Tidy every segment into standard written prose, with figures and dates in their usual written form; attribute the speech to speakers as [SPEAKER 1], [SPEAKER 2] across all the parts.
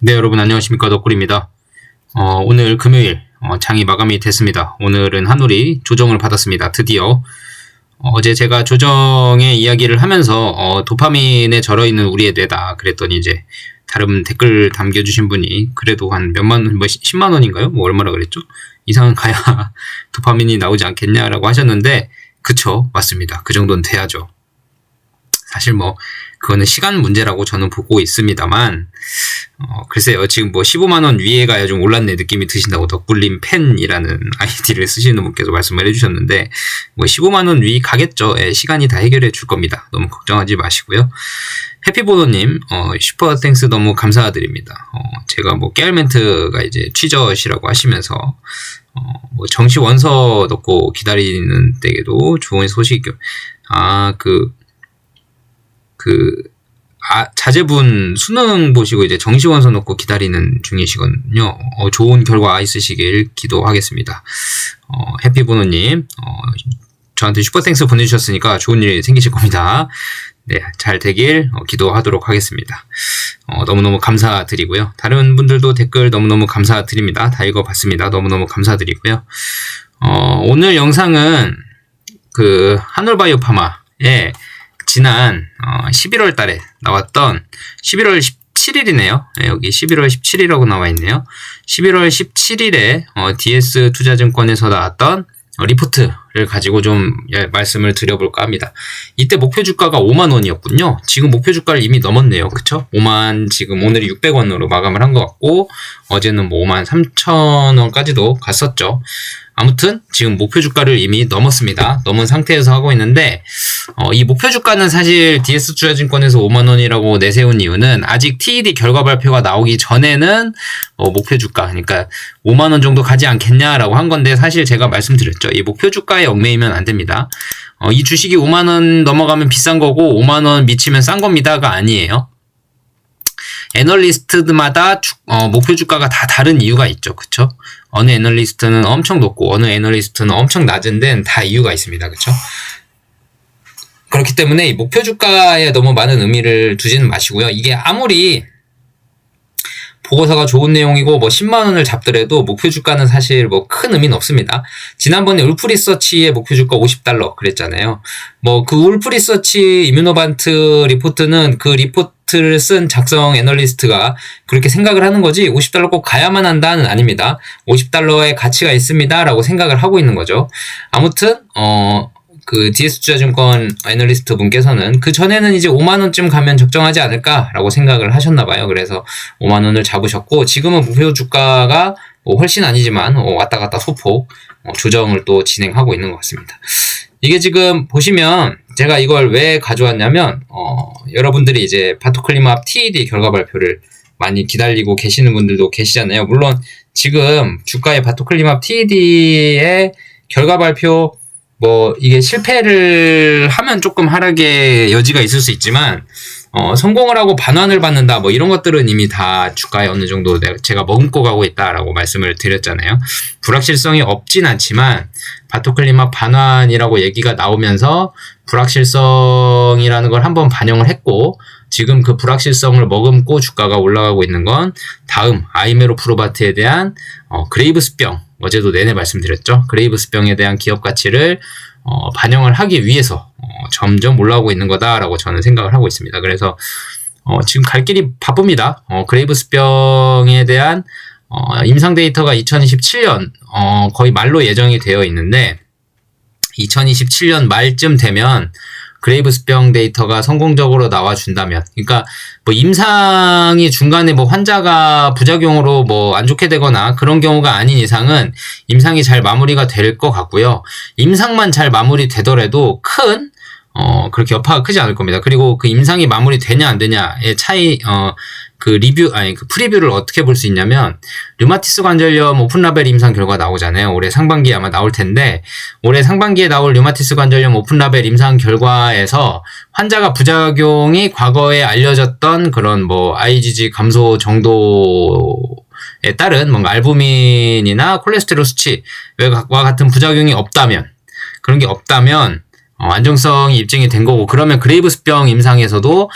[SPEAKER 1] 네, 여러분 안녕하십니까. 덕꿀입니다. 오늘 금요일 장이 마감이 됐습니다. 오늘은 한올이 조정을 받았습니다. 드디어 어제 제가 조정의 이야기를 하면서 도파민에 절어있는 우리의 뇌다 그랬더니 이제 다른 댓글 남겨주신 분이 그래도 한 몇만 원, 10만 원인가요? 뭐 얼마나 그랬죠? 이상은 가야 도파민이 나오지 않겠냐라고 하셨는데 그쵸, 맞습니다. 그 정도는 돼야죠. 사실 뭐 그거는 시간 문제라고 저는 보고 있습니다만 글쎄요, 지금 뭐 15만원 위에 가야 좀 올랐네 느낌이 드신다고 덕굴림 팬이라는 아이디를 쓰시는 분께서 말씀을 해주셨는데 뭐 15만원 위 가겠죠. 예, 시간이 다 해결해 줄 겁니다. 너무 걱정하지 마시고요. 해피보도님 슈퍼 땡스 너무 감사드립니다. 제가 뭐 깨알 멘트가 이제 취저시라고 하시면서 뭐 정시 원서 넣고 기다리는 때에도 좋은 소식 자제분 수능 보시고 이제 정시원서 넣고 기다리는 중이시거든요. 좋은 결과 있으시길 기도하겠습니다. 해피보노님, 저한테 슈퍼땡스 보내주셨으니까 좋은 일이 생기실 겁니다. 네, 잘 되길 기도하도록 하겠습니다. 너무너무 감사드리고요. 다른 분들도 댓글 너무너무 감사드립니다. 다 읽어봤습니다. 너무너무 감사드리고요. 오늘 영상은 한올바이오파마의 지난 11월 달에 나왔던 11월 17일이네요. 네, 여기 11월 17일이라고 나와 있네요. 11월 17일에 DS 투자증권에서 나왔던 리포트를 가지고 좀 말씀을 드려볼까 합니다. 이때 목표 주가가 5만 원이었군요. 지금 목표 주가를 이미 넘었네요. 그쵸? 5만, 지금 오늘이 600원으로 마감을 한 것 같고 어제는 뭐 5만 3천 원까지도 갔었죠. 아무튼 지금 목표 주가를 이미 넘었습니다. 넘은 상태에서 하고 있는데 이 목표 주가는 사실 DS 투자증권에서 5만 원이라고 내세운 이유는 아직 TED 결과 발표가 나오기 전에는 목표 주가, 그러니까 5만 원 정도 가지 않겠냐라고 한 건데 사실 제가 말씀드렸죠. 이 목표 주가에 얽매이면 안 됩니다. 이 주식이 5만 원 넘어가면 비싼 거고 5만 원 미치면 싼 겁니다가 아니에요. 애널리스트마다 목표 주가가 다 다른 이유가 있죠. 그쵸? 어느 애널리스트는 엄청 높고 어느 애널리스트는 엄청 낮은 데는 다 이유가 있습니다. 그쵸? 그렇기 때문에 이 목표 주가에 너무 많은 의미를 두지는 마시고요. 이게 아무리 보고서가 좋은 내용이고 뭐 10만 원을 잡더라도 목표 주가는 사실 뭐 큰 의미는 없습니다. 지난번에 울프 리서치의 목표 주가 $50 그랬잖아요. 뭐 그 울프 리서치 이뮤노반트 리포트는 그 리포트를 쓴 작성 애널리스트가 그렇게 생각을 하는 거지 $50 꼭 가야만 한다는 아닙니다. $50의 가치가 있습니다라고 생각을 하고 있는 거죠. 아무튼 DS 투자증권 애널리스트 분께서는 그 전에는 이제 5만원쯤 가면 적정하지 않을까라고 생각을 하셨나봐요. 그래서 5만원을 잡으셨고, 지금은 목표 주가가 훨씬 아니지만 왔다 갔다 소폭 조정을 또 진행하고 있는 것 같습니다. 이게 지금 보시면 제가 이걸 왜 가져왔냐면, 여러분들이 이제 바토클리맙 TED 결과 발표를 많이 기다리고 계시는 분들도 계시잖아요. 물론 지금 주가의 바토클리맙 TED의 결과 발표 뭐 이게 실패를 하면 조금 하락의 여지가 있을 수 있지만 성공을 하고 반환을 받는다 뭐 이런 것들은 이미 다 주가에 어느 정도 제가 머금고 가고 있다라고 말씀을 드렸잖아요. 불확실성이 없진 않지만 바토클리맙 반환이라고 얘기가 나오면서 불확실성이라는 걸 한번 반영을 했고 지금 그 불확실성을 머금고 주가가 올라가고 있는 건 다음 아이메로프로바트에 대한 그레이브스병, 어제도 내내 말씀드렸죠. 그레이브스병에 대한 기업 가치를 반영을 하기 위해서 점점 올라오고 있는 거다라고 저는 생각을 하고 있습니다. 그래서 지금 갈 길이 바쁩니다. 그레이브스병에 대한 임상 데이터가 2027년 거의 말로 예정이 되어 있는데 2027년 말쯤 되면 그레이브스병 데이터가 성공적으로 나와준다면, 그러니까 뭐 임상이 중간에 뭐 환자가 부작용으로 뭐 안 좋게 되거나 그런 경우가 아닌 이상은 임상이 잘 마무리가 될 것 같고요. 임상만 잘 마무리되더라도 그렇게 여파가 크지 않을 겁니다. 그리고 그 임상이 마무리되냐 안 되냐의 차이, 그 프리뷰를 어떻게 볼 수 있냐면, 류마티스 관절염 오픈라벨 임상 결과 나오잖아요. 올해 상반기에 아마 나올 텐데, 올해 상반기에 나올 류마티스 관절염 오픈라벨 임상 결과에서 환자가 부작용이 과거에 알려졌던 그런 뭐 IgG 감소 정도에 따른 뭔가 알부민이나 콜레스테롤 수치와 같은 부작용이 없다면, 그런 게 없다면, 안정성이 입증이 된 거고, 그러면 그레이브스병 임상에서도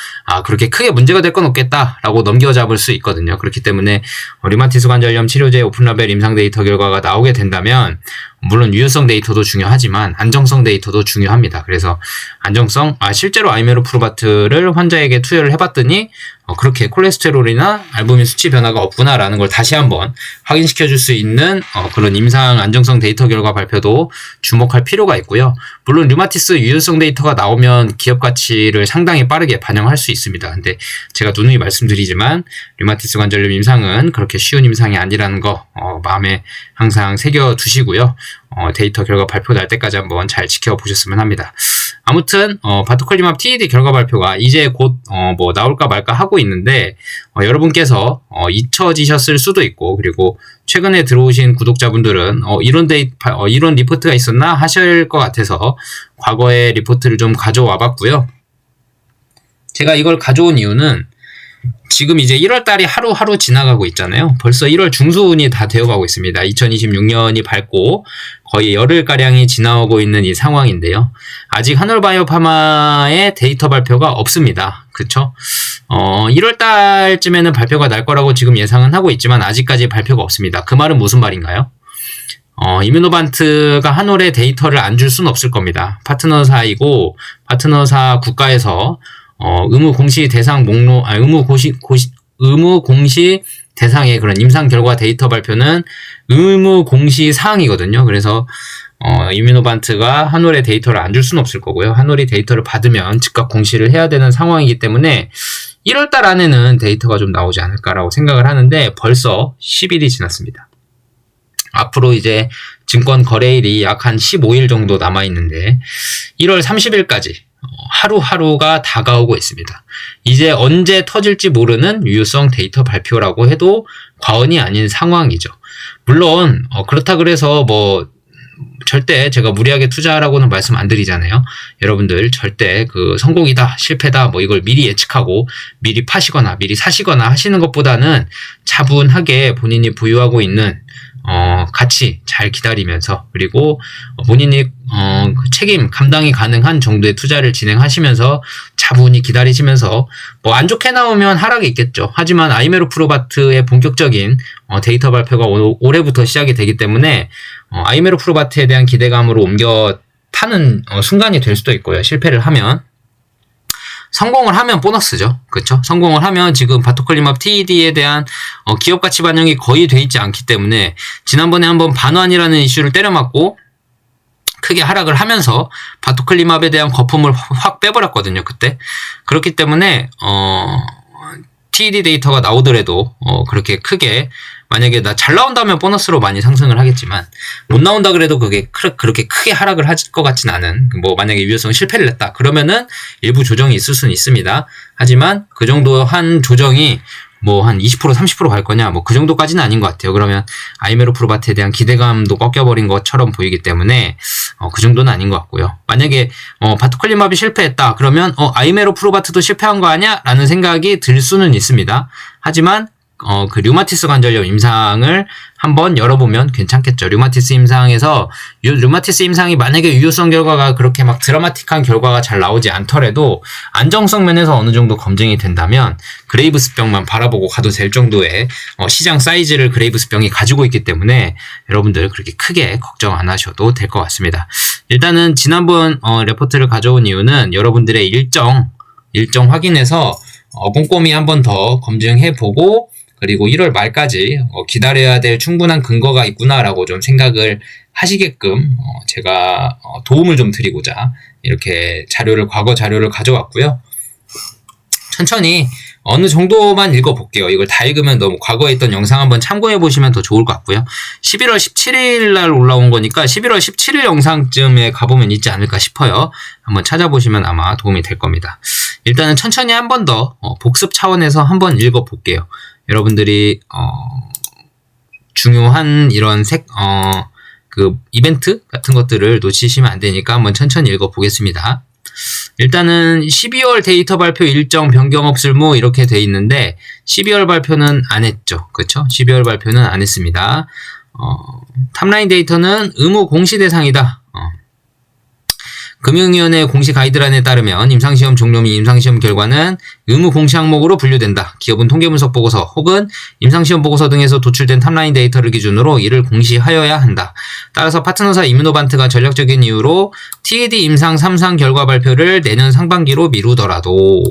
[SPEAKER 1] 그렇게 크게 문제가 될 건 없겠다라고 넘겨잡을 수 있거든요. 그렇기 때문에 류마티스 관절염 치료제 오픈라벨 임상 데이터 결과가 나오게 된다면, 물론 유효성 데이터도 중요하지만 안정성 데이터도 중요합니다. 그래서 안정성, 실제로 아이메로프로바트를 환자에게 투여를 해봤더니 그렇게 콜레스테롤이나 알부민 수치 변화가 없구나라는 걸 다시 한번 확인시켜 줄 수 있는 그런 임상 안정성 데이터 결과 발표도 주목할 필요가 있고요. 물론 류마티스 유효성 데이터가 나오면 기업 가치를 상당히 빠르게 반영할 수 있습니다. 근데 제가 누누이 말씀드리지만 류마티스 관절염 임상은 그렇게 쉬운 임상이 아니라는 거 마음에 항상 새겨 두시고요. 데이터 결과 발표 날 때까지 한번 잘 지켜보셨으면 합니다. 아무튼 바토클리맙 TED 결과 발표가 이제 곧 나올까 말까 하고 있는데, 여러분께서 잊혀지셨을 수도 있고, 그리고 최근에 들어오신 구독자분들은 이런 리포트가 있었나 하실 것 같아서 과거의 리포트를 좀 가져와 봤고요. 제가 이걸 가져온 이유는 지금 이제 1월달이 하루하루 지나가고 있잖아요. 벌써 1월 중순이 다 되어가고 있습니다. 2026년이 밝고 거의 열흘가량이 지나오고 있는 이 상황인데요. 아직 한올바이오파마의 데이터 발표가 없습니다. 그쵸? 1월달쯤에는 발표가 날 거라고 지금 예상은 하고 있지만 아직까지 발표가 없습니다. 그 말은 무슨 말인가요? 이뮤노반트가 한올에 데이터를 안 줄 수는 없을 겁니다. 파트너사이고 파트너사 국가에서 의무 공시 대상 목록, 의무 공시 대상의 그런 임상 결과 데이터 발표는 의무 공시 사항이거든요. 그래서 이뮤노반트가 한올에 데이터를 안 줄 수는 없을 거고요. 한올이 데이터를 받으면 즉각 공시를 해야 되는 상황이기 때문에 1월달 안에는 데이터가 좀 나오지 않을까라고 생각을 하는데 벌써 10일이 지났습니다. 앞으로 이제 증권 거래일이 약 한 15일 정도 남아있는데 1월 30일까지 하루하루가 다가오고 있습니다. 이제 언제 터질지 모르는 유효성 데이터 발표라고 해도 과언이 아닌 상황이죠. 물론 그렇다 그래서 절대 제가 무리하게 투자하라고는 말씀 안 드리잖아요. 여러분들 절대 성공이다, 실패다 이걸 미리 예측하고 미리 파시거나 미리 사시거나 하시는 것보다는 차분하게 본인이 보유하고 있는 같이 잘 기다리면서, 그리고 본인이 책임 감당이 가능한 정도의 투자를 진행하시면서 차분히 기다리시면서 안 좋게 나오면 하락이 있겠죠. 하지만 아이메로프로바트의 본격적인 데이터 발표가 올해부터 시작이 되기 때문에 아이메로프로바트에 대한 기대감으로 옮겨 타는 순간이 될 수도 있고요. 실패를 하면, 성공을 하면 보너스죠. 그렇죠? 성공을 하면 지금 바토클리맙 TED에 대한 기업 가치 반영이 거의 돼 있지 않기 때문에, 지난번에 한번 반환이라는 이슈를 때려맞고 크게 하락을 하면서 바토클리맙에 대한 거품을 확 빼버렸거든요. 그때. 그렇기 때문에 TED 데이터가 나오더라도 그렇게 크게, 만약에 잘 나온다면 보너스로 많이 상승을 하겠지만 못 나온다 그래도 그게 그렇게 크게 하락을 할 것 같진 않은, 만약에 유효성 실패를 냈다 그러면은 일부 조정이 있을 수는 있습니다. 하지만 그 정도 한 조정이 한 20% 30% 갈 거냐, 그 정도까지는 아닌 것 같아요. 그러면 아이메로프로바트에 대한 기대감도 꺾여버린 것처럼 보이기 때문에 그 정도는 아닌 것 같고요. 만약에 바토클리맙이 실패했다 그러면 아이메로프로바트도 실패한 거 아니야? 라는 생각이 들 수는 있습니다. 하지만 그 류마티스 관절염 임상을 한번 열어보면 괜찮겠죠. 류마티스 임상에서 류마티스 임상이 만약에 유효성 결과가 그렇게 드라마틱한 결과가 잘 나오지 않더라도 안정성 면에서 어느 정도 검증이 된다면 그레이브스병만 바라보고 가도 될 정도의 시장 사이즈를 그레이브스병이 가지고 있기 때문에 여러분들 그렇게 크게 걱정 안 하셔도 될 것 같습니다. 일단은 지난번 레포트를 가져온 이유는 여러분들의 일정 확인해서 꼼꼼히 한번 더 검증해보고, 그리고 1월 말까지 기다려야 될 충분한 근거가 있구나라고 좀 생각을 하시게끔 제가 도움을 좀 드리고자 이렇게 과거 자료를 가져왔고요. 천천히 어느 정도만 읽어볼게요. 이걸 다 읽으면 너무 과거에 있던 영상 한번 참고해보시면 더 좋을 것 같고요. 11월 17일 날 올라온 거니까 11월 17일 영상쯤에 가보면 있지 않을까 싶어요. 한번 찾아보시면 아마 도움이 될 겁니다. 일단은 천천히 한 번 더 복습 차원에서 한번 읽어볼게요. 여러분들이 중요한 이런 이벤트 같은 것들을 놓치시면 안 되니까 한번 천천히 읽어보겠습니다. 일단은 12월 데이터 발표 일정 변경 없을 이렇게 돼 있는데 12월 발표는 안 했죠. 그렇죠? 12월 발표는 안 했습니다. 탑라인 데이터는 의무 공시 대상이다. 금융위원회 공시 가이드라인에 따르면 임상시험 종료 및 임상시험 결과는 의무 공시 항목으로 분류된다. 기업은 통계분석 보고서 혹은 임상시험 보고서 등에서 도출된 탑라인 데이터를 기준으로 이를 공시하여야 한다. 따라서 파트너사 이뮤노반트가 전략적인 이유로 TED 임상 3상 결과 발표를 내년 상반기로 미루더라도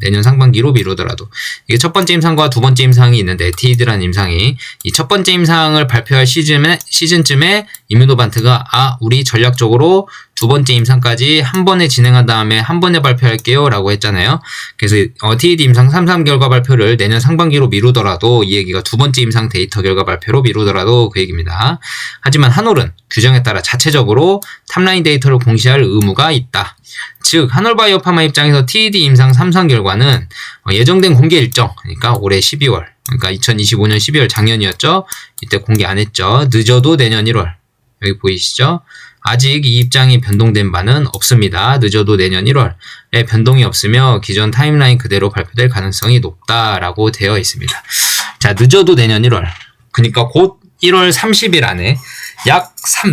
[SPEAKER 1] 내년 상반기로 미루더라도 이게 첫 번째 임상과 두 번째 임상이 있는데 TED라는 임상이 이 첫 번째 임상을 발표할 시즌쯤에 이뮤노반트가 우리 전략적으로 두 번째 임상까지 한 번에 진행한 다음에 한 번에 발표할게요 라고 했잖아요. 그래서 TED 임상 3상 결과 발표를 내년 상반기로 미루더라도 이 얘기가 두 번째 임상 데이터 결과 발표로 미루더라도 그 얘기입니다. 하지만 한올은 규정에 따라 자체적으로 탑라인 데이터를 공시할 의무가 있다. 즉 한올바이오파마 입장에서 TED 임상 3상 결과는 예정된 공개 일정, 그러니까 올해 12월, 그러니까 2025년 12월 작년이었죠. 이때 공개 안 했죠. 늦어도 내년 1월. 여기 보이시죠? 아직 이 입장이 변동된 바는 없습니다. 늦어도 내년 1월에 변동이 없으며 기존 타임라인 그대로 발표될 가능성이 높다라고 되어 있습니다. 자, 늦어도 내년 1월. 그러니까 곧 1월 30일 안에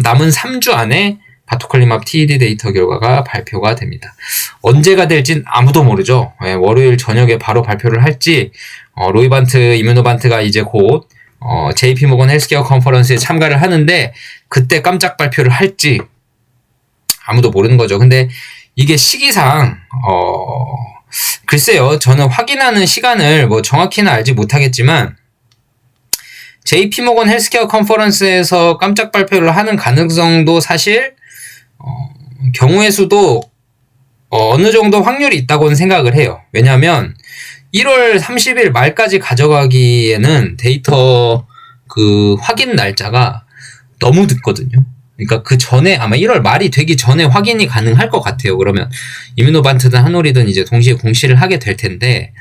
[SPEAKER 1] 남은 3주 안에 바토클리맙 TED 데이터 결과가 발표가 됩니다. 언제가 될진 아무도 모르죠. 월요일 저녁에 바로 발표를 할지, 로이반트, 이뮤노반트가 이제 곧 JP모건 헬스케어 컨퍼런스에 참가를 하는데 그때 깜짝 발표를 할지 아무도 모르는 거죠. 근데 이게 시기상 글쎄요. 저는 확인하는 시간을 뭐 정확히는 알지 못하겠지만 JP모건 헬스케어 컨퍼런스에서 깜짝 발표를 하는 가능성도 사실 경우의 수도 어느 정도 확률이 있다고는 생각을 해요. 왜냐하면 1월 30일 말까지 가져가기에는 데이터 그 확인 날짜가 너무 늦거든요. 그러니까 그 전에 아마 1월 말이 되기 전에 확인이 가능할 것 같아요. 그러면 이뮤노반트든 한올이든 이제 동시에 공시를 하게 될 텐데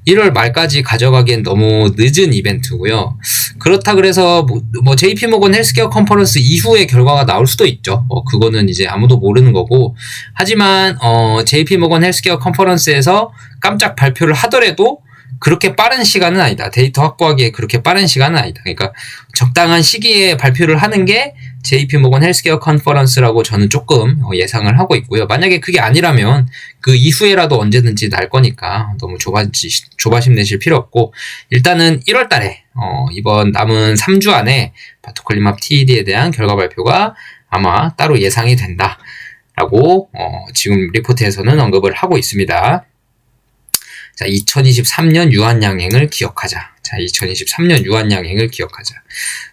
[SPEAKER 1] 1월 말까지 가져가기엔 너무 늦은 이벤트고요. 그렇다 그래서 뭐 JP모건 헬스케어 컨퍼런스 이후에 결과가 나올 수도 있죠. 그거는 이제 아무도 모르는 거고. 하지만 JP모건 헬스케어 컨퍼런스에서 깜짝 발표를 하더라도 그렇게 빠른 시간은 아니다. 데이터 확보하기에 그렇게 빠른 시간은 아니다. 그러니까 적당한 시기에 발표를 하는 게 JP모건 헬스케어 컨퍼런스라고 저는 조금 예상을 하고 있고요. 만약에 그게 아니라면 그 이후에라도 언제든지 날 거니까 너무 조바심 내실 필요 없고, 일단은 1월 달에 이번 남은 3주 안에 바토클리맙 TED에 대한 결과 발표가 아마 따로 예상이 된다라고 지금 리포트에서는 언급을 하고 있습니다. 자, 2023년 유한양행을 기억하자. 자, 2023년 유한양행을 기억하자.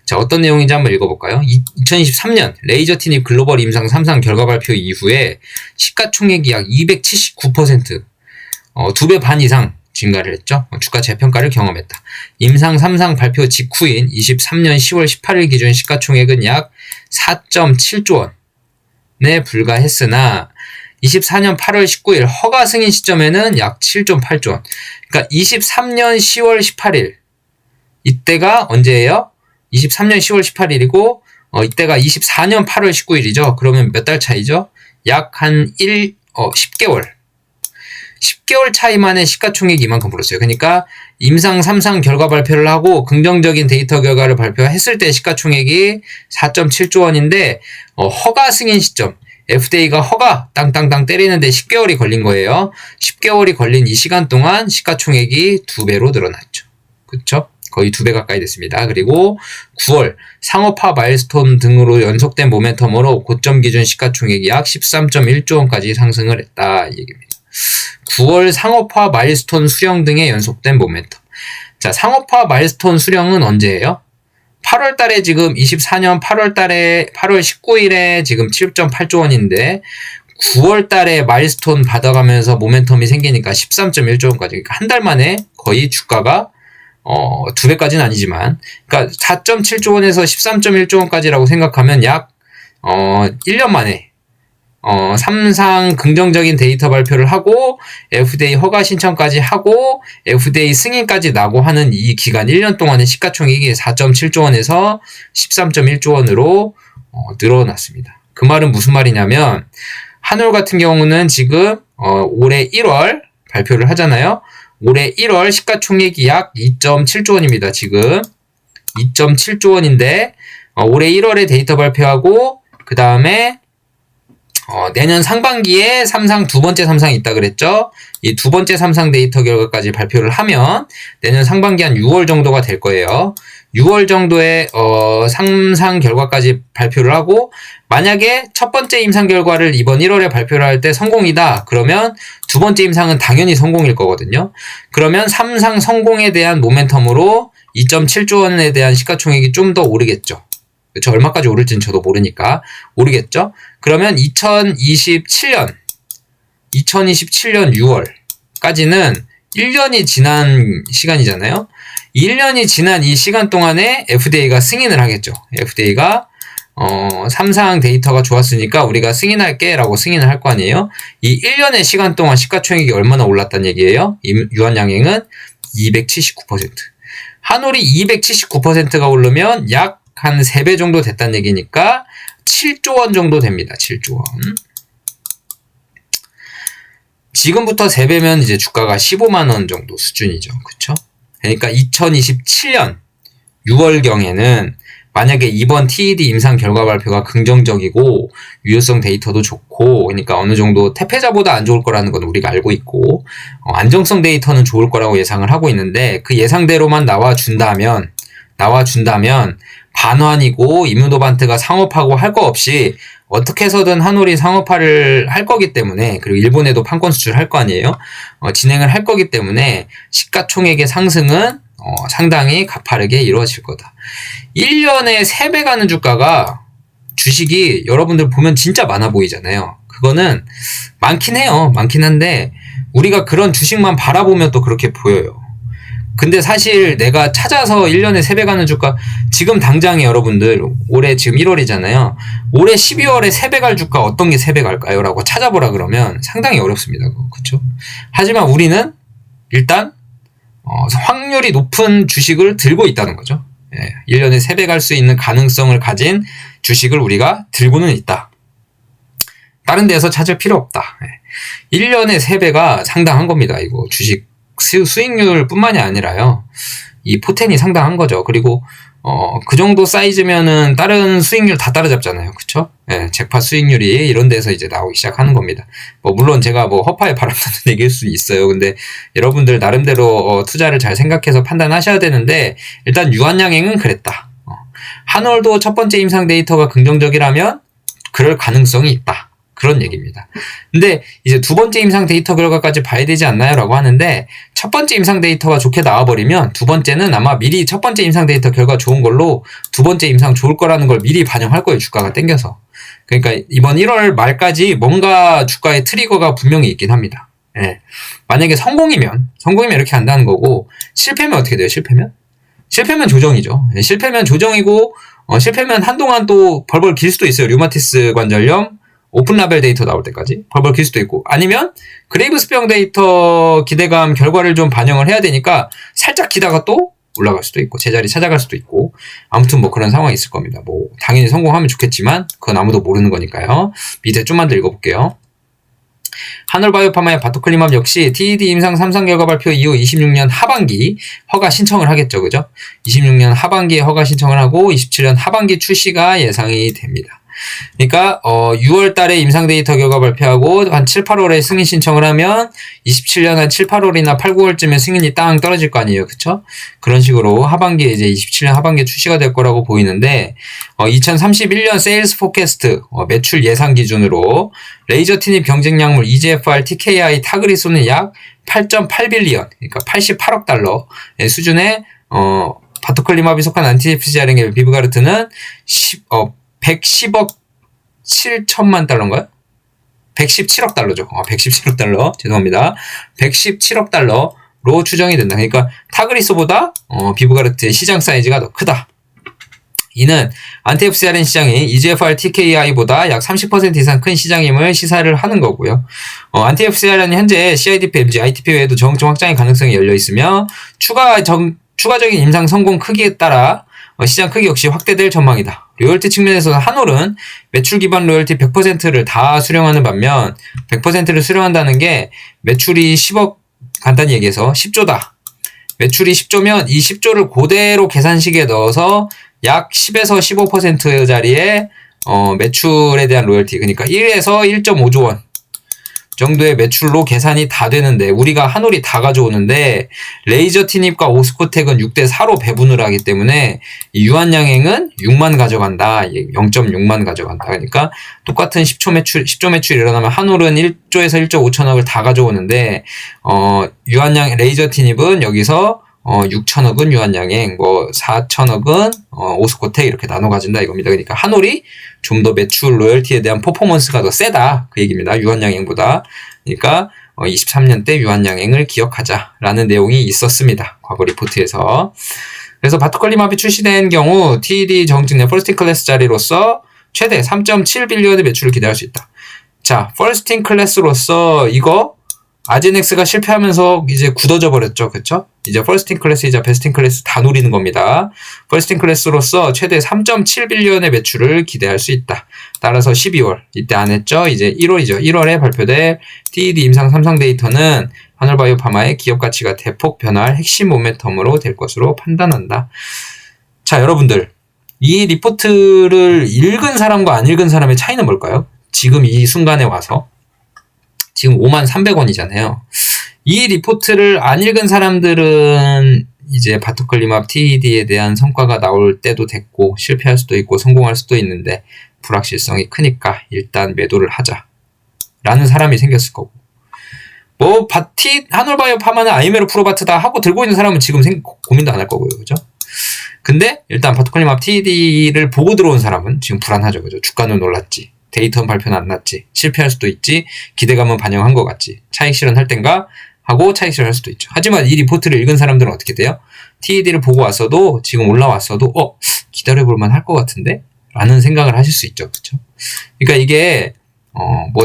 [SPEAKER 1] 자, 어떤 내용인지 한번 읽어볼까요? 2023년 레이저티닙 글로벌 임상 3상 결과 발표 이후에 시가총액이 약 279%, 2배 반 이상 증가를 했죠. 주가 재평가를 경험했다. 임상 3상 발표 직후인 23년 10월 18일 기준 시가총액은 약 4.7조 원에 불과했으나 24년 8월 19일 허가 승인 시점에는 약 7.8조 원. 그러니까 23년 10월 18일. 이때가 언제예요? 23년 10월 18일이고, 이때가 24년 8월 19일이죠. 그러면 몇 달 차이죠? 약 한 10개월. 10개월 차이 만에 시가총액이 이만큼 불었어요. 그러니까 임상 3상 결과 발표를 하고 긍정적인 데이터 결과를 발표했을 때 시가총액이 4.7조 원인데, 허가 승인 시점. FDA가 허가 땅땅땅 때리는데 10개월이 걸린 거예요. 10개월이 걸린 이 시간 동안 시가총액이 2배로 늘어났죠. 그쵸? 거의 2배 가까이 됐습니다. 그리고 9월 상업화 마일스톤 등으로 연속된 모멘텀으로 고점 기준 시가총액이 약 13.1조 원까지 상승을 했다. 이 얘기입니다. 9월 상업화 마일스톤 수령 등의 연속된 모멘텀. 자, 상업화 마일스톤 수령은 언제예요? 8월 달에 지금 24년 8월 달에 8월 19일에 지금 7.8조 원인데 9월 달에 마일스톤 받아가면서 모멘텀이 생기니까 13.1조 원까지. 그러니까 한 달 만에 거의 주가가 2배까지는 아니지만 그러니까 4.7조 원에서 13.1조 원까지라고 생각하면 약 1년 만에 3상 긍정적인 데이터 발표를 하고 FDA 허가 신청까지 하고 FDA 승인까지 나고 하는 이 기간 1년 동안의 시가총액이 4.7조 원에서 13.1조 원으로 늘어났습니다. 그 말은 무슨 말이냐면 한올 같은 경우는 지금 올해 1월 발표를 하잖아요. 올해 1월 시가총액이 약 2.7조 원입니다. 지금 2.7조 원인데 올해 1월에 데이터 발표하고 그 다음에 내년 상반기에 두 번째 3상이 있다 그랬죠? 이 두 번째 3상 데이터 결과까지 발표를 하면 내년 상반기 한 6월 정도가 될 거예요. 6월 정도에 3상 결과까지 발표를 하고 만약에 첫 번째 임상 결과를 이번 1월에 발표를 할 때 성공이다. 그러면 두 번째 임상은 당연히 성공일 거거든요. 그러면 3상 성공에 대한 모멘텀으로 2.7조 원에 대한 시가총액이 좀 더 오르겠죠. 그쵸? 얼마까지 오를지는 저도 모르니까 오르겠죠. 그러면 2027년 6월까지는 1년이 지난 시간이잖아요. 1년이 지난 이 시간 동안에 FDA가 승인을 하겠죠. FDA가 3상 데이터가 좋았으니까 우리가 승인할게 라고 승인을 할 거 아니에요. 이 1년의 시간 동안 시가총액이 얼마나 올랐단 얘기예요? 유한양행은 279%. 한올이 279%가 오르면 약 한 3배 정도 됐다는 얘기니까 7조 원 정도 됩니다. 7조 원. 지금부터 3배면 이제 주가가 15만 원 정도 수준이죠. 그쵸? 그러니까 2027년 6월경에는 만약에 이번 TED 임상 결과 발표가 긍정적이고 유효성 데이터도 좋고 그러니까 어느 정도 태폐자보다 안 좋을 거라는 건 우리가 알고 있고 안정성 데이터는 좋을 거라고 예상을 하고 있는데 그 예상대로만 나와준다면 반환이고 이뮤노반트가 상업하고 할 거 없이 어떻게 해서든 한올이 상업화를 할 거기 때문에 그리고 일본에도 판권 수출할 거 아니에요. 진행을 할 거기 때문에 시가총액의 상승은 상당히 가파르게 이루어질 거다. 1년에 3배 가는 주가가 주식이 여러분들 보면 진짜 많아 보이잖아요. 그거는 많긴 해요. 많긴 한데 우리가 그런 주식만 바라보면 또 그렇게 보여요. 근데 사실 내가 찾아서 1년에 3배 가는 주가 지금 당장에 여러분들 올해 지금 1월이잖아요. 올해 12월에 3배 갈 주가 어떤 게 3배 갈까요? 라고 찾아보라 그러면 상당히 어렵습니다. 그렇죠? 하지만 우리는 일단 확률이 높은 주식을 들고 있다는 거죠. 1년에 3배 갈 수 있는 가능성을 가진 주식을 우리가 들고는 있다. 다른 데서 찾을 필요 없다. 1년에 3배가 상당한 겁니다. 이거 주식 수익률 뿐만이 아니라요. 이 포텐이 상당한 거죠. 그리고 그 정도 사이즈면은 다른 수익률 다 따라잡잖아요. 그쵸? 잭팟 수익률이 이런 데서 이제 나오기 시작하는 겁니다. 물론 제가 허파에 바람 부는 얘기일 수 있어요. 근데 여러분들 나름대로 투자를 잘 생각해서 판단하셔야 되는데 일단 유한양행은 그랬다. 한올도 첫 번째 임상 데이터가 긍정적이라면 그럴 가능성이 있다. 그런 얘기입니다. 근데 이제 두 번째 임상 데이터 결과까지 봐야 되지 않나요? 라고 하는데 첫 번째 임상 데이터가 좋게 나와버리면 두 번째는 아마 미리 첫 번째 임상 데이터 결과 좋은 걸로 두 번째 임상 좋을 거라는 걸 미리 반영할 거예요. 주가가 땡겨서. 그러니까 이번 1월 말까지 뭔가 주가의 트리거가 분명히 있긴 합니다. 만약에 성공이면 이렇게 한다는 거고 실패면 어떻게 돼요? 실패면 조정이죠. 실패면 조정이고 실패면 한동안 또 벌벌 길 수도 있어요. 류마티스 관절염 오픈 라벨 데이터 나올 때까지 벌벌 길 수도 있고 아니면 그레이브스병 데이터 기대감 결과를 좀 반영을 해야 되니까 살짝 기다가 또 올라갈 수도 있고 제자리 찾아갈 수도 있고 아무튼 그런 상황이 있을 겁니다. 당연히 성공하면 좋겠지만 그건 아무도 모르는 거니까요. 밑에 좀만 더 읽어볼게요. 한올바이오파마의 바토클리맘 역시 TED 임상 3상 결과 발표 이후 26년 하반기 허가 신청을 하겠죠. 그죠? 26년 하반기에 허가 신청을 하고 27년 하반기 출시가 예상이 됩니다. 그러니까 6월 달에 임상 데이터 결과 발표하고 한 7, 8월에 승인 신청을 하면 27년 한 7, 8월이나 8, 9월쯤에 승인이 땅 떨어질 거 아니에요. 그쵸? 그런 식으로 하반기에 이제 27년 하반기에 출시가 될 거라고 보이는데 2031년 세일스 포캐스트 매출 예상 기준으로 레이저 티닙 경쟁약물 EGFR TKI 타그리소는 약 8.8빌리언 그러니까 88억 달러의 수준의 바토클리맘이 속한 안티에피지아랭의 비브가르트는 110억 7천만 달러인가요? 117억 달러죠. 117억 달러. 죄송합니다. 117억 달러로 추정이 된다. 그러니까 타그리소보다 비브가르트의 시장 사이즈가 더 크다. 이는 안티FcRn 시장이 EGFR TKI보다 약 30% 이상 큰 시장임을 시사를 하는 거고요. 안티FcRn이 현재 CIDP, MG, ITP 외에도 저항점 확장의 가능성이 열려 있으며 추가적인 임상 성공 크기에 따라 시장 크기 역시 확대될 전망이다. 로열티 측면에서는 한올은 매출 기반 로열티 100%를 다 수령하는 반면 100%를 수령한다는 게 매출이 10억 간단히 얘기해서 10조다. 매출이 10조면 이 10조를 그대로 계산식에 넣어서 약 10에서 15% 자리에 매출에 대한 로열티, 그러니까 1에서 1.5조 원 정도의 매출로 계산이 다 되는데, 우리가 한올이 다 가져오는데 레이저 티닙과 오스코텍은 6대4로 배분을 하기 때문에 유한양행은 6만 가져간다. 0.6만 가져간다. 그러니까 똑같은 10조 매출이 일어나면 한올은 1조에서 1조 5천억을 다 가져오는데 레이저 티닙은 여기서 6천억은 유한양행, 4천억은 오스코텍 이렇게 나눠 가진다 이겁니다. 그러니까 한올이 좀 더 매출 로열티에 대한 퍼포먼스가 더 세다 그 얘기입니다. 유한양행보다. 그러니까 23년 때 유한양행을 기억하자라는 내용이 있었습니다. 과거 리포트에서. 그래서 바토콜림합이 출시된 경우 TED 정직 내 퍼스트 클래스 자리로서 최대 3.7빌리언의 매출을 기대할 수 있다. 자, 퍼스트 클래스로서 이거 아제넥스가 실패하면서 이제 굳어져 버렸죠. 그쵸? 이제 퍼스트 클래스이자 베스트 클래스 다 노리는 겁니다. 퍼스트 클래스로서 최대 3.7빌리언의 매출을 기대할 수 있다. 따라서 12월, 이때 안 했죠? 이제 1월이죠. 1월에 발표될 TED 임상 3상 데이터는 한올바이오파마의 기업 가치가 대폭 변화할 핵심 모멘텀으로 될 것으로 판단한다. 자, 여러분들. 이 리포트를 읽은 사람과 안 읽은 사람의 차이는 뭘까요? 지금 이 순간에 와서. 지금 53,300원이잖아요. 이 리포트를 안 읽은 사람들은 이제 바토클림합 TED에 대한 성과가 나올 때도 됐고 실패할 수도 있고 성공할 수도 있는데 불확실성이 크니까 일단 매도를 하자 라는 사람이 생겼을 거고, 한올바이오파마는 아이메로 프로바트 다 하고 들고 있는 사람은 지금 고민도 안 할 거고요. 그죠? 근데 일단 바토클림합 TED를 보고 들어온 사람은 지금 불안하죠. 그죠? 주가는 올랐지, 데이터는 발표는 안 났지, 실패할 수도 있지, 기대감은 반영한 것 같지, 차익 실현할 땐가 하고 차익 실현할 수도 있죠. 하지만 이 리포트를 읽은 사람들은 어떻게 돼요? TED를 보고 왔어도 지금 올라왔어도 기다려볼만 할 것 같은데? 라는 생각을 하실 수 있죠. 그렇죠? 그러니까 이게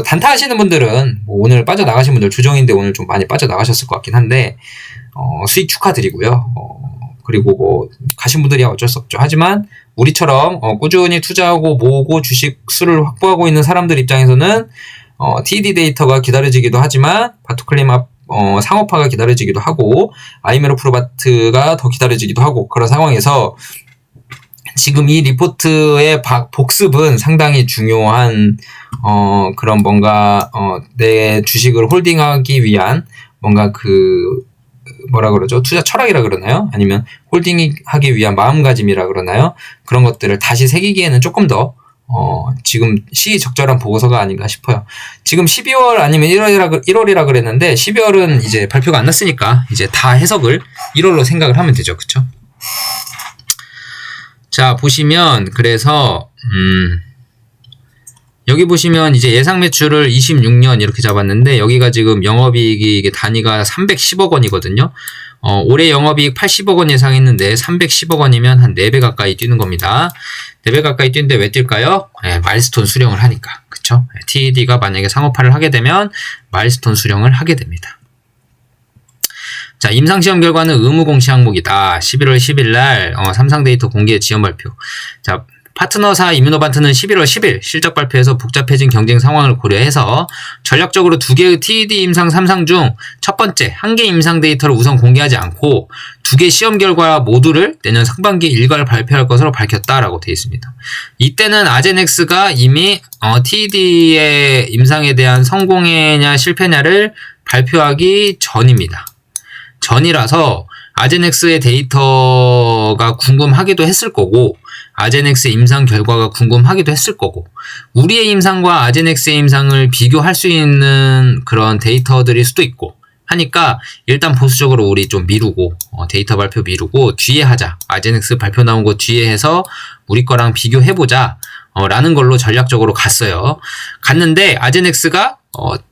[SPEAKER 1] 단타 하시는 분들은 오늘 빠져나가신 분들, 조정인데 오늘 좀 많이 빠져나가셨을 것 같긴 한데 수익 축하드리고요. 그리고 가신 분들이야 어쩔 수 없죠. 하지만 우리처럼 꾸준히 투자하고 모으고 주식 수를 확보하고 있는 사람들 입장에서는 TED 데이터가 기다려지기도 하지만 바토클림합 상업화가 기다려지기도 하고 아이메로 프로바트가 더 기다려지기도 하고, 그런 상황에서 지금 이 리포트의 복습은 상당히 중요한 그런 뭔가 내 주식을 홀딩하기 위한 뭔가 뭐라 그러죠? 투자 철학이라 그러나요? 아니면 홀딩하기 위한 마음가짐이라 그러나요? 그런 것들을 다시 새기기에는 조금 더 지금 시의적절한 보고서가 아닌가 싶어요. 지금 12월 아니면 1월이라 그랬는데 12월은 이제 발표가 안 났으니까 이제 다 해석을 1월로 생각을 하면 되죠. 그쵸? 자, 보시면 그래서 여기 보시면 이제 예상 매출을 26년 이렇게 잡았는데 여기가 지금 영업이익이 이게 단위가 310억 원이거든요. 올해 영업이익 80억 원 예상했는데 310억 원이면 한 4배 가까이 뛰는 겁니다. 4배 가까이 뛰는데 왜 뛸까요? 네, 마일스톤 수령을 하니까. 그쵸? TED가 만약에 상업화를 하게 되면 마일스톤 수령을 하게 됩니다. 자, 임상시험 결과는 의무 공시 항목이다. 11월 10일 날 3상 데이터 공개 지연 발표. 자, 파트너사 이뮤노반트는 11월 10일 실적 발표에서 복잡해진 경쟁 상황을 고려해서 전략적으로 2개의 TED 임상 3상 중 첫 번째 1개 임상 데이터를 우선 공개하지 않고 2개 시험 결과 모두를 내년 상반기에 일괄 발표할 것으로 밝혔다라고 되어 있습니다. 이때는 아제넥스가 이미 TED의 임상에 대한 성공이냐 실패냐를 발표하기 전입니다. 전이라서 아제넥스의 데이터가 궁금하기도 했을 거고 아제넥스의 임상 결과가 궁금하기도 했을 거고, 우리의 임상과 아제넥스의 임상을 비교할 수 있는 그런 데이터들일 수도 있고 하니까 일단 보수적으로 우리 좀 미루고 데이터 발표 미루고 뒤에 하자, 아제넥스 발표 나온 거 뒤에 해서 우리 거랑 비교해보자 라는 걸로 전략적으로 갔는데 아제넥스가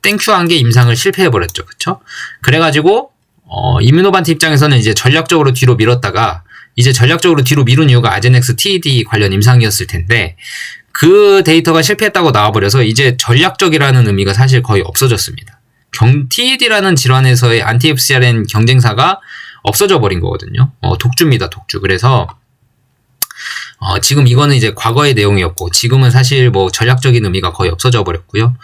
[SPEAKER 1] 땡큐한 게 임상을 실패해버렸죠. 그쵸? 그래가지고 이뮤노반트 입장에서는 이제 전략적으로 뒤로 밀었다가 이제 전략적으로 뒤로 미룬 이유가 아제넥스 TED 관련 임상이었을 텐데 그 데이터가 실패했다고 나와버려서 이제 전략적이라는 의미가 사실 거의 없어졌습니다. TED라는 질환에서의 안티-FcRn 경쟁사가 없어져 버린 거거든요. 독주입니다, 독주. 그래서 지금 이거는 이제 과거의 내용이었고 지금은 사실 전략적인 의미가 거의 없어져 버렸고요.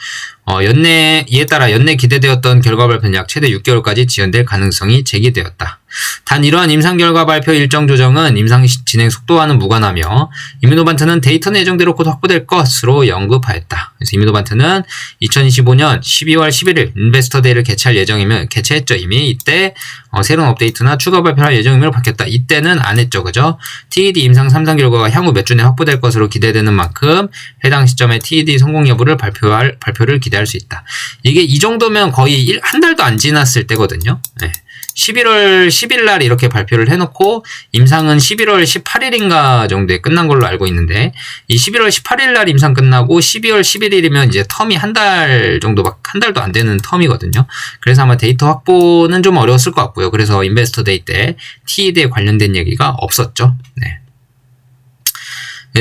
[SPEAKER 1] 이에 따라 연내 기대되었던 결과 발표는 약 최대 6개월까지 지연될 가능성이 제기되었다. 단 이러한 임상 결과 발표 일정 조정은 임상 진행 속도와는 무관하며 이뮤노반트는 데이터는 예정대로 곧 확보될 것으로 언급하였다. 그래서 이뮤노반트는 2025년 12월 11일 인베스터 데이를 개최할 예정이면 개최했죠. 이미 이때 새로운 업데이트나 추가 발표할 예정임을 밝혔다. 이때는 안 했죠. 그죠? TED 임상 3상 결과가 향후 몇 주 내 확보될 것으로 기대되는 만큼 해당 시점에 TED 성공 여부를 발표를 기대할 수 있다. 이게 이 정도면 거의 한 달도 안 지났을 때거든요. 네. 11월 10일 날 이렇게 발표를 해놓고 임상은 11월 18일인가 정도에 끝난 걸로 알고 있는데 이 11월 18일 날 임상 끝나고 12월 11일이면 이제 텀이 한 달도 안 되는 텀이거든요. 그래서 아마 데이터 확보는 좀 어려웠을 것 같고요. 그래서 인베스터 데이 때 TED에 관련된 얘기가 없었죠. 네.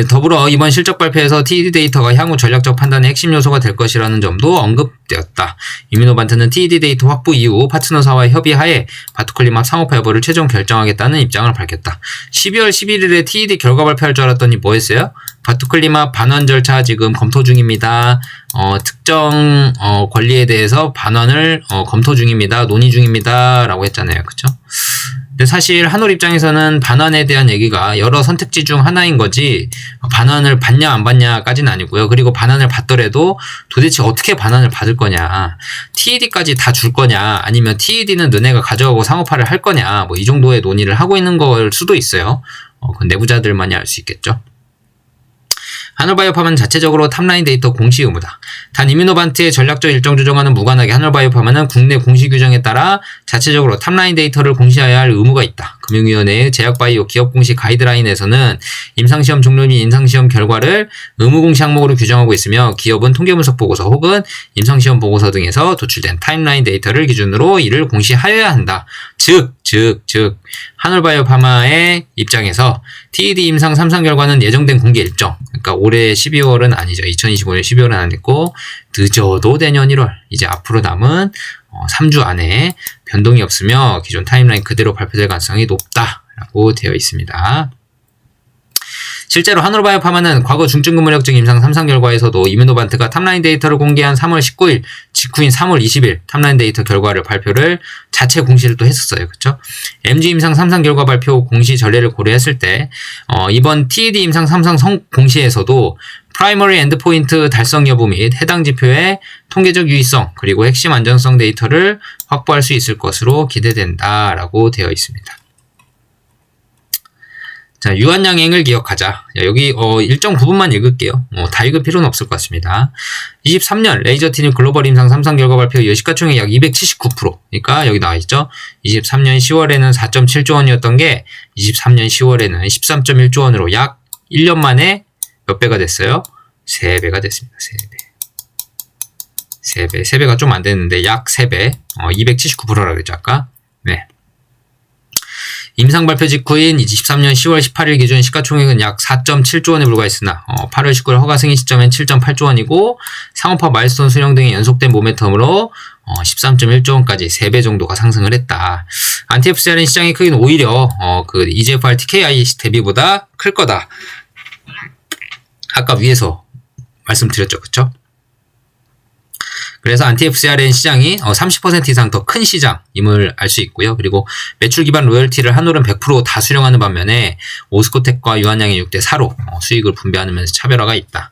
[SPEAKER 1] 더불어 이번 실적 발표에서 TED 데이터가 향후 전략적 판단의 핵심 요소가 될 것이라는 점도 언급되었다. 이뮤노반트는 TED 데이터 확보 이후 파트너사와의 협의하에 바투클리맙 상호파 여부를 최종 결정하겠다는 입장을 밝혔다. 12월 11일에 TED 결과 발표할 줄 알았더니 뭐 했어요? 바투클리맙 반환 절차 지금 검토 중입니다. 특정 권리에 대해서 반환을 검토 중입니다. 논의 중입니다. 라고 했잖아요. 그쵸? 근데 사실 한올 입장에서는 반환에 대한 얘기가 여러 선택지 중 하나인 거지 반환을 받냐 안 받냐까지는 아니고요. 그리고 반환을 받더라도 도대체 어떻게 반환을 받을 거냐, TED까지 다 줄 거냐, 아니면 TED는 너네가 가져가고 상호파를 할 거냐, 뭐 이 정도의 논의를 하고 있는 걸 수도 있어요. 그건 내부자들만이 알 수 있겠죠. 한올바이오파마는 자체적으로 탑라인 데이터 공시 의무다. 단 이뮤노반트의 전략적 일정 조정과는 무관하게 한올바이오파마는 국내 공시 규정에 따라 자체적으로 탑라인 데이터를 공시해야 할 의무가 있다. 금융위원회의 제약바이오 기업 공시 가이드라인에서는 임상시험 종료 및 임상시험 결과를 의무 공시 항목으로 규정하고 있으며 기업은 통계분석 보고서 혹은 임상시험 보고서 등에서 도출된 타임라인 데이터를 기준으로 이를 공시하여야 한다. 즉 한올바이오파마의 입장에서 TED 임상 3상 결과는 예정된 공개 일정, 그러니까 올해 12월은 아니죠. 2025년 12월은 안 됐고 늦어도 내년 1월, 이제 앞으로 남은 3주 안에 변동이 없으며 기존 타임라인 그대로 발표될 가능성이 높다라고 되어 있습니다. 실제로 한올바이오파마는 과거 중증근무력증 임상 3상 결과에서도 이뮤노반트가 탑라인 데이터를 공개한 3월 19일 직후인 3월 20일 탑라인 데이터 결과를 발표를 자체 공시를 또 했었어요. 그쵸? MG 임상 3상 결과 발표 공시 전례를 고려했을 때 이번 TED 임상 3상 공시에서도 프라이머리 엔드포인트 달성 여부 및 해당 지표의 통계적 유의성 그리고 핵심 안전성 데이터를 확보할 수 있을 것으로 기대된다라고 되어 있습니다. 자, 유한양행을 기억하자. 여기 일정 부분만 읽을게요. 다 읽을 필요는 없을 것 같습니다. 23년 레이저티늄 글로벌 임상 3상 결과 발표 시가총액 약 279%. 그러니까 여기 나와 있죠. 23년 10월에는 4.7조 원이었던 게 23년 10월에는 13.1조 원으로 약 1년 만에 몇 배가 됐어요? 3배가 됐습니다. 3배. 3배가 좀 안 됐는데 약 3배. 279%라고 했죠, 아까. 네. 임상 발표 직후인 23년 10월 18일 기준 시가총액은 약 4.7조 원에 불과했으나 8월 19일 허가 승인 시점엔 7.8조 원이고 상호파 마일스톤 수령 등의 연속된 모멘텀으로 13.1조 원까지 3배 정도가 상승을 했다. 안티FCRN 시장의 크기는 오히려 그 EGFR TKI 대비보다 클 거다. 아까 위에서 말씀드렸죠. 그쵸? 그래서 안티-FcRN 시장이 30% 이상 더 큰 시장임을 알 수 있고요. 그리고 매출 기반 로열티를 한올은 100% 다 수령하는 반면에 오스코텍과 유한양이 6대4로 수익을 분배하는 면에서 차별화가 있다.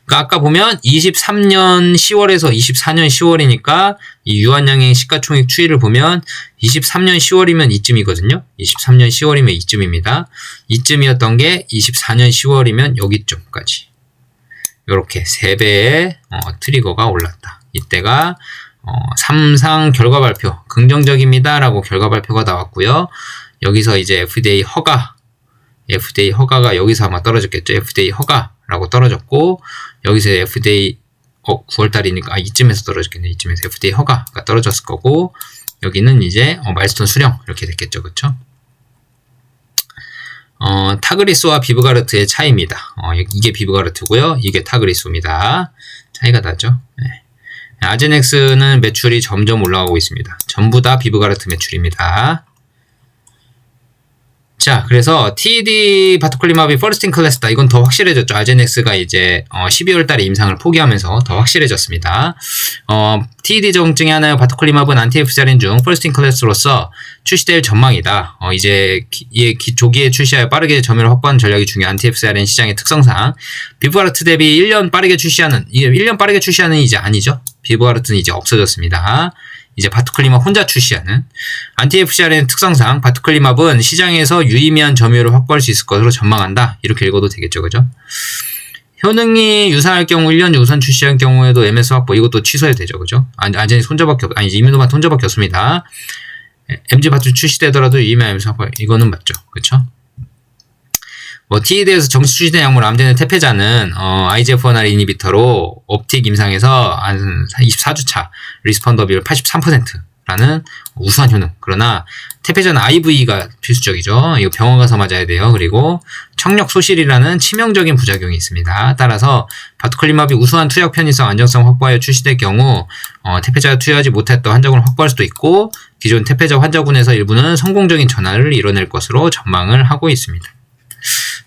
[SPEAKER 1] 그러니까 아까 보면 23년 10월에서 24년 10월이니까 이 유한양의 시가총액 추이를 보면 23년 10월이면 이쯤이거든요. 23년 10월이면 이쯤입니다. 이쯤이었던 게 24년 10월이면 여기쯤까지. 이렇게 3배의 트리거가 올랐다. 이때가 3상 결과 발표 긍정적입니다 라고 결과 발표가 나왔고요. 여기서 이제 FDA 허가가 여기서 아마 떨어졌겠죠. FDA 허가라고 떨어졌고 여기서 FDA 9월달이니까 이쯤에서 떨어졌겠네. 이쯤에서 FDA 허가가 떨어졌을 거고 여기는 이제 마일스톤 수령 이렇게 됐겠죠. 그쵸? 타그리스와 비브가르트의 차이입니다. 이게 비브가르트고요. 이게 타그리스입니다. 차이가 나죠. 네. 아제넥스는 매출이 점점 올라가고 있습니다. 전부 다 비브가르트 매출입니다. 자, 그래서 TED 바토클리마비 퍼스트 인 클래스다. 이건 더 확실해졌죠. 아제넥스가 이제 12월 달에 임상을 포기하면서 더 확실해졌습니다. TED 정증의 하나의 바토클리마브는 안티-FcRn 중 퍼스트 인 클래스로서 출시될 전망이다. 이제 조기에 출시하여 빠르게 점유율을 확보하는 전략이 중요한 안티-FcRn 시장의 특성상 비브가르트 대비 1년 빠르게 출시하는, 이게 1년 빠르게 출시하는 이제 아니죠. 비브가르트는 이제 없어졌습니다. 이제 바토클리마브 혼자 출시하는 안티-FcRn 특성상 바토클리마브는 시장에서 유의미한 점유율을 확보할 수 있을 것으로 전망한다. 이렇게 읽어도 되겠죠, 그죠? 효능이 유사할 경우 1년 우선 출시한 경우에도 MS 확보 이것도 취소해도 되죠, 그죠? 아제넥스 혼자밖에 이뮤노바트 혼자밖에 없습니다. MG 바토 출시되더라도 유의미한 MS 확보 이거는 맞죠, 그렇죠? TED에서 정식 출시된 약물 암제네 테페자는 IGF-1R 이니비터로 옵틱 임상에서 한 24주차 리스폰더 비율 83%라는 우수한 효능. 그러나 테페자는 IV가 필수적이죠. 이거 병원 가서 맞아야 돼요. 그리고 청력 소실이라는 치명적인 부작용이 있습니다. 따라서 바토클리마비 우수한 투약 편의성 안정성 확보하여 출시될 경우 테페자가 투여하지 못했던 환자군을 확보할 수도 있고 기존 테페자 환자군에서 일부는 성공적인 전환을 이뤄낼 것으로 전망을 하고 있습니다.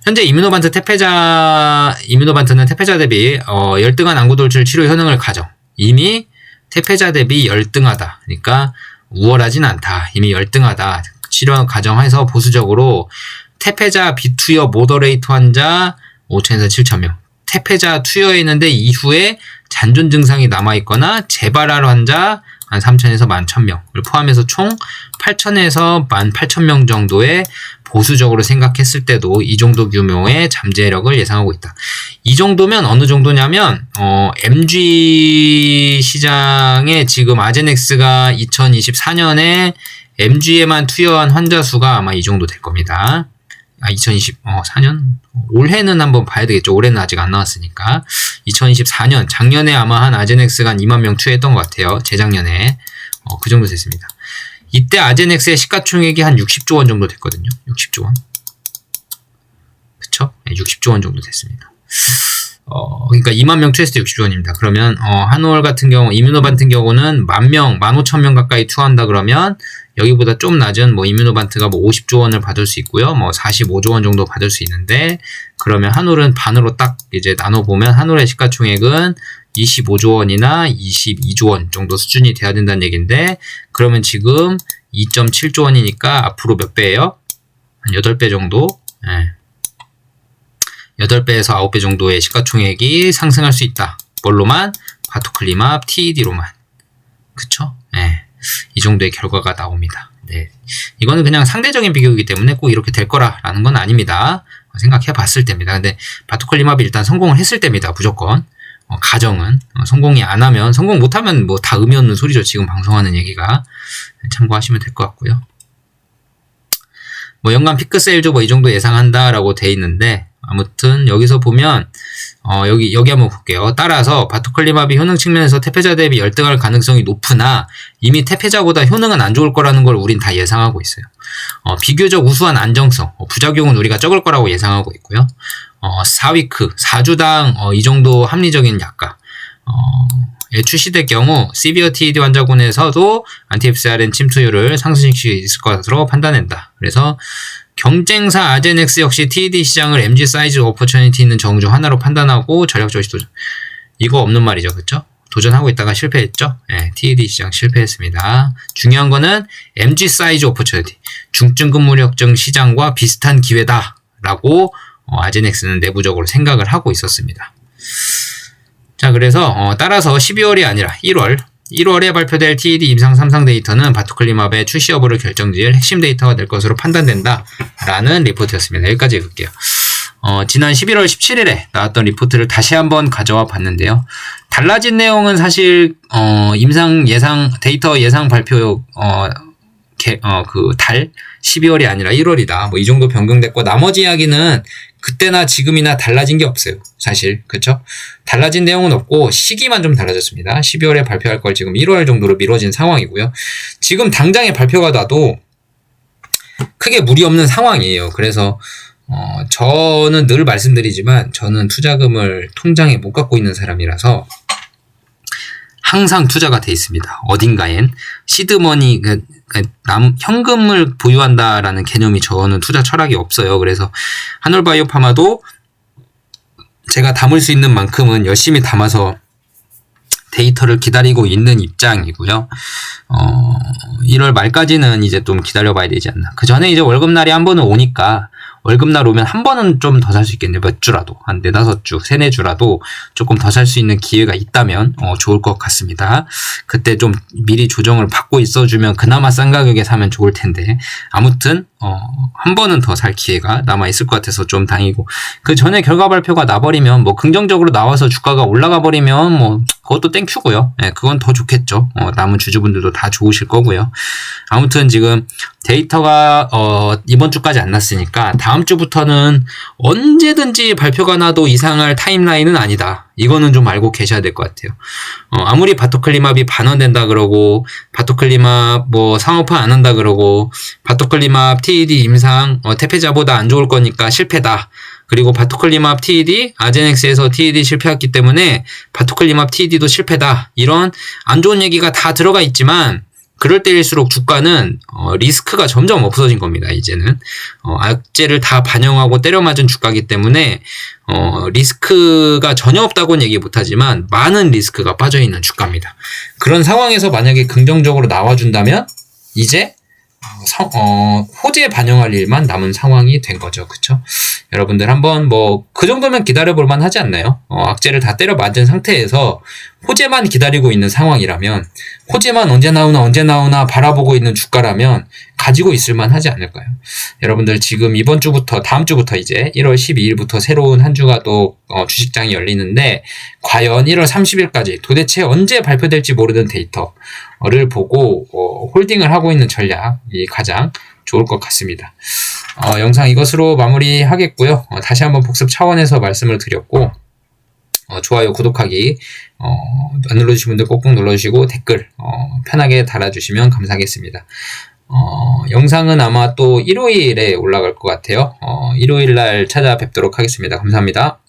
[SPEAKER 1] 현재 이뮤노반트는 테페자 대비 열등한 안구돌출 치료 효능을 가정. 이미 테페자 대비 열등하다. 그러니까 우월하진 않다. 이미 열등하다. 치료 가정해서 보수적으로 테페자 비투여 모더레이트 환자 5,000에서 7,000명. 테페자 투여했는데 이후에 잔존 증상이 남아있거나 재발할 환자 한 3,000에서 11,000명을 포함해서 총 8,000에서 18,000명 정도의 보수적으로 생각했을 때도 이 정도 규모의 잠재력을 예상하고 있다. 이 정도면 어느 정도냐면 MG 시장에 지금 아제넥스가 2024년에 MG에만 투여한 환자 수가 아마 이 정도 될 겁니다. 2024년? 올해는 한번 봐야 되겠죠. 올해는 아직 안 나왔으니까. 2024년, 작년에 아마 한 아제넥스가 한 2만 명 투여했던 것 같아요. 재작년에. 그 정도 됐습니다. 이때 아제넥스의 시가총액이 한 60조 원 정도 됐거든요. 60조 원. 그쵸? 네, 60조 원 정도 됐습니다. 그러니까 2만 명 투여했을 때 60조 원입니다. 그러면, 한올 같은 경우, 이뮤노반 같은 경우는 10,000명, 15,000명 가까이 투여한다 그러면, 여기보다 좀 낮은 이뮤노반트가 50조 원을 받을 수 있고요. 45조 원 정도 받을 수 있는데, 그러면 한올은 반으로 딱 이제 나눠보면 한올의 시가총액은 25조 원이나 22조 원 정도 수준이 돼야 된다는 얘기인데, 그러면 지금 2.7조 원이니까 앞으로 몇 배예요? 한 8배 정도? 네. 8배에서 9배 정도의 시가총액이 상승할 수 있다. 뭘로만? 바토클리마브 TED로만. 그쵸? 네. 이 정도의 결과가 나옵니다. 네. 이거는 그냥 상대적인 비교이기 때문에 꼭 이렇게 될 거라는 건 아닙니다. 생각해 봤을 때입니다. 근데 바토클리마브이 일단 성공을 했을 때입니다. 무조건. 가정은. 성공이 안 하면, 성공 못 하면 다 의미 없는 소리죠. 지금 방송하는 얘기가. 참고하시면 될 것 같고요. 연간 피크 세일즈 이 정도 예상한다라고 돼 있는데, 아무튼 여기서 보면 여기 한번 볼게요. 따라서 바토클리마비 효능 측면에서 테페자 대비 열등할 가능성이 높으나 이미 테페자보다 효능은 안 좋을 거라는 걸 우린 다 예상하고 있어요. 비교적 우수한 안정성, 부작용은 우리가 적을 거라고 예상하고 있고요. 4위크, 4주당 이 정도 합리적인 약가 출시될 경우 시비어 TED 환자군에서도 안티-FcRn 침투율을 상승시킬 수 있을 것으로 판단된다. 그래서 경쟁사 아제넥스 역시 TED 시장을 MG 사이즈 오퍼처니티 있는 정 중 하나로 판단하고 전략적 도전. 이거 없는 말이죠. 그쵸? 도전하고 있다가 실패했죠? 네, TED 시장 실패했습니다. 중요한 거는 MG 사이즈 오퍼처니티. 중증 근무력증 시장과 비슷한 기회다. 라고 아제넥스는 내부적으로 생각을 하고 있었습니다. 자, 그래서 따라서 12월이 아니라 1월에 발표될 TED 임상 3상 데이터는 바토클리마브의 출시 여부를 결정지을 핵심 데이터가 될 것으로 판단된다 라는 리포트였습니다. 여기까지 읽을게요. 지난 11월 17일에 나왔던 리포트를 다시 한번 가져와 봤는데요. 달라진 내용은 사실 임상 예상 데이터 예상 발표 그 달 12월이 아니라 1월이다. 이 정도 변경됐고 나머지 이야기는 그때나 지금이나 달라진 게 없어요. 사실. 그쵸? 달라진 내용은 없고 시기만 좀 달라졌습니다. 12월에 발표할 걸 지금 1월 정도로 미뤄진 상황이고요. 지금 당장에 발표가 나도 크게 무리 없는 상황이에요. 그래서 저는 늘 말씀드리지만 저는 투자금을 통장에 못 갖고 있는 사람이라서 항상 투자가 돼 있습니다. 어딘가엔 시드머니 현금을 보유한다라는 개념이 저는 투자 철학이 없어요. 그래서 한올바이오파마도 제가 담을 수 있는 만큼은 열심히 담아서 데이터를 기다리고 있는 입장이고요. 1월 말까지는 이제 좀 기다려봐야 되지 않나. 그 전에 이제 월급날이 한 번은 오니까 월급날 오면 한 번은 좀 더 살 수 있겠네요. 몇 주라도. 한 4-5주, 3-4주라도 조금 더 살 수 있는 기회가 있다면 좋을 것 같습니다. 그때 좀 미리 조정을 받고 있어주면 그나마 싼 가격에 사면 좋을 텐데 아무튼 한 번은 더 살 기회가 남아있을 것 같아서 좀 다행이고 그 전에 결과 발표가 나버리면 뭐 긍정적으로 나와서 주가가 올라가 버리면 뭐 그것도 땡큐고요. 네, 그건 더 좋겠죠. 남은 주주분들도 다 좋으실 거고요. 아무튼 지금 데이터가 이번 주까지 안 났으니까 다음 주부터는 언제든지 발표가 나도 이상할 타임라인은 아니다. 이거는 좀 알고 계셔야 될 것 같아요. 아무리 바토클리맙이 반원된다 그러고 바토클리맙 뭐 상업화 안 한다 그러고 바토클리맙 TED 임상 테페자보다 안 좋을 거니까 실패다. 그리고 바토클리맙 TED 아제넥스에서 TED 실패했기 때문에 바토클리맙 TED도 실패다. 이런 안 좋은 얘기가 다 들어가 있지만 그럴 때일수록 주가는 리스크가 점점 없어진 겁니다. 이제는 악재를 다 반영하고 때려맞은 주가이기 때문에 리스크가 전혀 없다고는 얘기 못하지만 많은 리스크가 빠져있는 주가입니다. 그런 상황에서 만약에 긍정적으로 나와준다면 이제 호재에 반영할 일만 남은 상황이 된 거죠. 그쵸? 여러분들 한번 그 정도면 기다려볼 만 하지 않나요? 악재를 다 때려 맞은 상태에서 호재만 기다리고 있는 상황이라면 호재만 언제 나오나 바라보고 있는 주가라면 가지고 있을 만 하지 않을까요? 여러분들 지금 이번 주부터 다음 주부터 이제 1월 12일부터 새로운 한 주가 또 주식장이 열리는데 과연 1월 30일까지 도대체 언제 발표될지 모르는 데이터를 보고 홀딩을 하고 있는 전략이 가장 좋을 것 같습니다. 영상 이것으로 마무리하겠고요. 다시 한번 복습 차원에서 말씀을 드렸고 좋아요, 구독하기 안 눌러주신 분들 꼭꼭 눌러주시고 댓글 편하게 달아주시면 감사하겠습니다. 영상은 아마 또 일요일에 올라갈 것 같아요. 일요일날 찾아뵙도록 하겠습니다. 감사합니다.